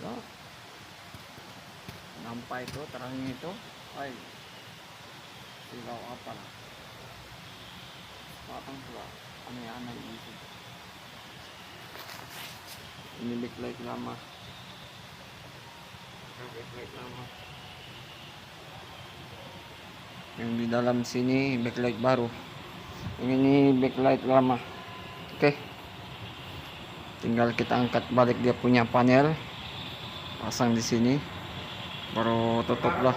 So, nampak itu terangnya itu. Ay, silaw apa lah. Patang pula. Aneh-aneh gitu. Ini backlight lama. Backlight lama. Yang di dalam sini backlight baru. Yang ini backlight lama. Oke. Tinggal kita angkat balik dia punya panel. Pasang di sini. Baru tutup lah.